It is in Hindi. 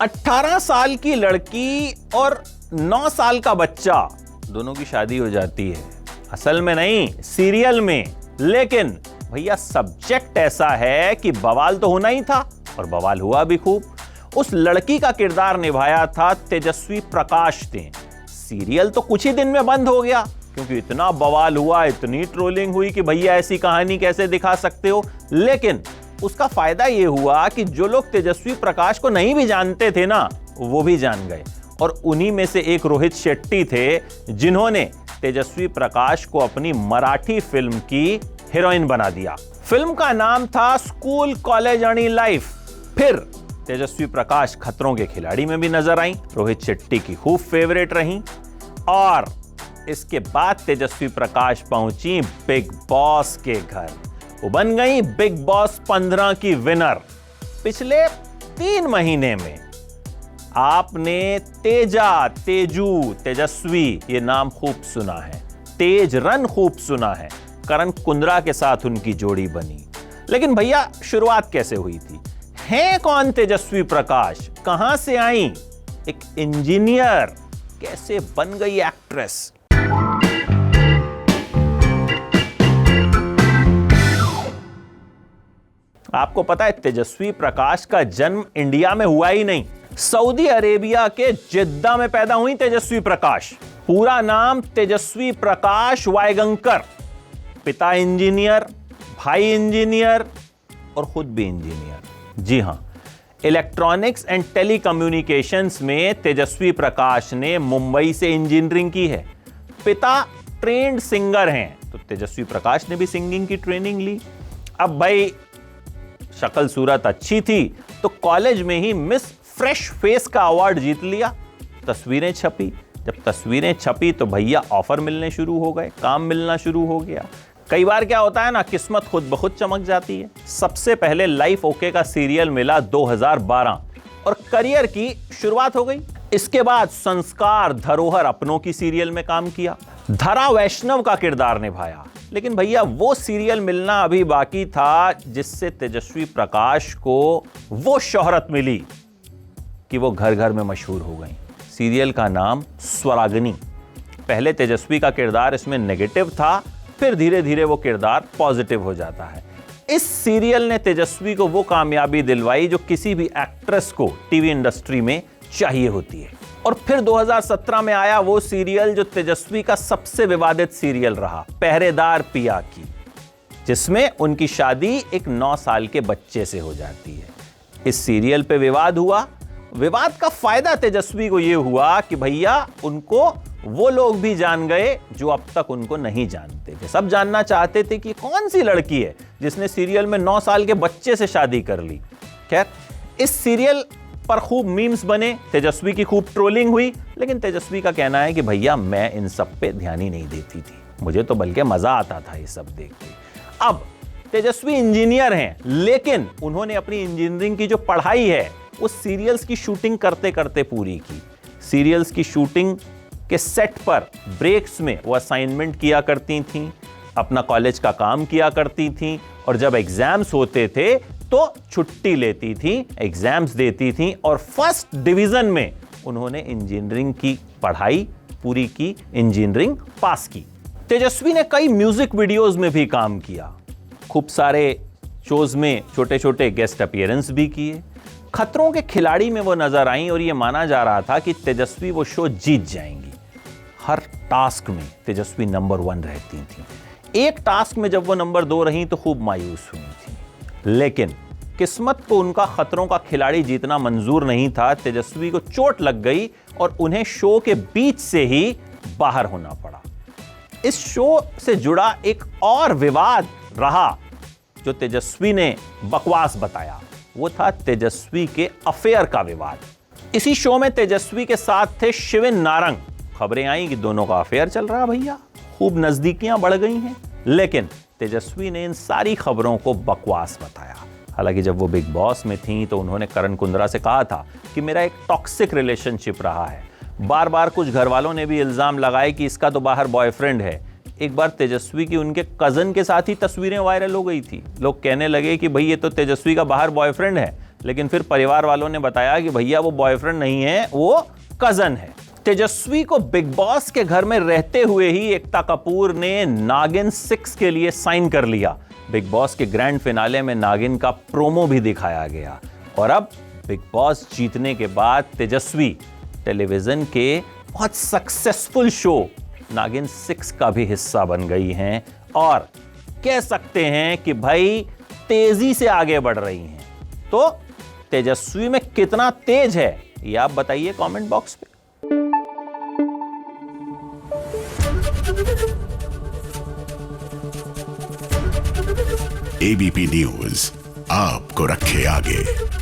18 साल की लड़की और 9 साल का बच्चा, दोनों की शादी हो जाती है। असल में नहीं, सीरियल में। लेकिन भैया सब्जेक्ट ऐसा है कि बवाल तो होना ही था, और बवाल हुआ भी खूब। उस लड़की का किरदार निभाया था तेजस्वी प्रकाश ने। सीरियल तो कुछ ही दिन में बंद हो गया, क्योंकि इतना बवाल हुआ, इतनी ट्रोलिंग हुई कि भैया ऐसी कहानी कैसे दिखा सकते हो। लेकिन उसका फायदा यह हुआ कि जो लोग तेजस्वी प्रकाश को नहीं भी जानते थे ना, वो भी जान गए। और उन्हीं में से एक रोहित शेट्टी थे, जिन्होंने तेजस्वी प्रकाश को अपनी मराठी फिल्म की हीरोइन बना दिया। फिल्म का नाम था स्कूल कॉलेज आणि लाइफ। फिर तेजस्वी प्रकाश खतरों के खिलाड़ी में भी नजर आई, रोहित शेट्टी की खूब फेवरेट रही। और इसके बाद तेजस्वी प्रकाश पहुंची बिग बॉस के घर। वो बन गई बिग बॉस 15 की विनर। पिछले 3 महीने में आपने तेजा, तेजू, तेजस्वी ये नाम खूब सुना है, तेज रन खूब सुना है। करण कुंद्रा के साथ उनकी जोड़ी बनी। लेकिन भैया शुरुआत कैसे हुई थी? हैं कौन तेजस्वी प्रकाश? कहां से आई? एक इंजीनियर कैसे बन गई एक्ट्रेस? आपको पता है तेजस्वी प्रकाश का जन्म इंडिया में हुआ ही नहीं, सऊदी अरेबिया के जिद्दा में पैदा हुई तेजस्वी प्रकाश। पूरा नाम तेजस्वी प्रकाश वायगंकर। पिता इंजीनियर, भाई इंजीनियर और खुद भी इंजीनियर। जी हां, इलेक्ट्रॉनिक्स एंड टेलीकम्युनिकेशंस में तेजस्वी प्रकाश ने मुंबई से इंजीनियरिंग की है। पिता ट्रेंड सिंगर हैं, तो तेजस्वी प्रकाश ने भी सिंगिंग की ट्रेनिंग ली। अब भाई शक्ल सूरत अच्छी थी, तो कॉलेज में ही मिस फ्रेश फेस का अवार्ड जीत लिया। तस्वीरें छपी। जब तस्वीरें छपी तो भैया ऑफर मिलने शुरू हो गए, काम मिलना शुरू हो गया। कई बार क्या होता है ना, किस्मत खुद ब खुद चमक जाती है। सबसे पहले लाइफ ओके का सीरियल मिला 2012 और करियर की शुरुआत हो गई। इसके बाद संस्कार, धरोहर, अपनों की सीरियल में काम किया। धरा वैष्णव का किरदार निभाया। लेकिन भैया वो सीरियल मिलना अभी बाकी था जिससे तेजस्वी प्रकाश को वो शोहरत मिली कि वो घर घर में मशहूर हो गई। सीरियल का नाम स्वरागिनी। पहले तेजस्वी का किरदार इसमें नेगेटिव था, फिर धीरे धीरे वो किरदार पॉजिटिव हो जाता है। इस सीरियल ने तेजस्वी को वो कामयाबी दिलवाई जो किसी भी एक्ट्रेस को टीवी इंडस्ट्री में चाहिए होती है। और फिर 2017 में आया वो सीरियल जो तेजस्वी का सबसे विवादित सीरियल रहा, पहरेदार पिया की, जिसमें उनकी शादी एक 9 साल के बच्चे से हो जाती है। इस सीरियल पे विवाद हुआ। विवाद का फायदा तेजस्वी को यह हुआ कि भैया उनको वो लोग भी जान गए जो अब तक उनको नहीं जानते थे। सब जानना चाहते थे कि कौन सी लड़की है जिसने सीरियल में 9 साल के बच्चे से शादी कर ली। खैर, इस सीरियल पर खूब मीम्स बने, तेजस्वी की खूब ट्रोलिंग हुई। लेकिन तेजस्वी का कहना है कि भैया मैं इन सब पे ध्यान ही नहीं देती थी, मुझे तो बल्कि मजा आता था ये सब देख के। अब तेजस्वी इंजीनियर हैं, लेकिन उन्होंने अपनी इंजीनियरिंग की जो पढ़ाई है वो सीरियल्स की शूटिंग करते करते पूरी की। सीरियल्स की शूटिंग के सेट पर ब्रेक्स में वो असाइनमेंट किया करती थीं, अपना कॉलेज का काम किया करती थीं, और जब एग्जाम्स होते थे तो छुट्टी लेती थी, एग्जाम्स देती थी, और फर्स्ट डिवीजन में उन्होंने इंजीनियरिंग की पढ़ाई पूरी की, इंजीनियरिंग पास की। तेजस्वी ने कई म्यूजिक वीडियोस में भी काम किया, खूब सारे शोज में छोटे छोटे गेस्ट अपीयरेंस भी किए। खतरों के खिलाड़ी में वो नजर आई और ये माना जा रहा था कि तेजस्वी वो शो जीत जाएंगी। हर टास्क में तेजस्वी नंबर 1 रहती थी। एक टास्क में जब वो नंबर 2 रही तो खूब मायूस हुई थी। लेकिन किस्मत को उनका खतरों का खिलाड़ी जीतना मंजूर नहीं था। तेजस्वी को चोट लग गई और उन्हें शो के बीच से ही बाहर होना पड़ा। इस शो से जुड़ा एक और विवाद रहा जो तेजस्वी ने बकवास बताया, वो था तेजस्वी के अफेयर का विवाद। इसी शो में तेजस्वी के साथ थे शिविन नारंग। खबरें आई कि दोनों का अफेयर चल रहा भैया, खूब नजदीकियां बढ़ गई हैं। लेकिन तेजस्वी ने इन सारी खबरों को बकवास बताया। हालांकि जब वो बिग बॉस में थी तो उन्होंने करण कुंद्रा से कहा था कि मेरा एक टॉक्सिक रिलेशनशिप रहा है। बार बार कुछ घर वालों ने भी इल्जाम लगाए कि इसका तो बाहर बॉयफ्रेंड है। एक बार तेजस्वी की उनके कजन के साथ ही तस्वीरें वायरल हो गई थी। लोग कहने लगे कि भाई ये तो तेजस्वी का बाहर बॉयफ्रेंड है, लेकिन फिर परिवार वालों ने बताया कि भैया वो बॉयफ्रेंड नहीं है, वो कजन है। तेजस्वी को बिग बॉस के घर में रहते हुए ही एकता कपूर ने नागिन 6 के लिए साइन कर लिया। बिग बॉस के ग्रैंड फिनाले में नागिन का प्रोमो भी दिखाया गया और अब बिग बॉस जीतने के बाद तेजस्वी टेलीविजन के बहुत सक्सेसफुल शो नागिन 6 का भी हिस्सा बन गई हैं और कह सकते हैं कि भाई तेजी से आगे बढ़ रही हैं। तो तेजस्वी में कितना तेज है ये आप बताइए कमेंट बॉक्स पे। एबीपी न्यूज आपको रखे आगे।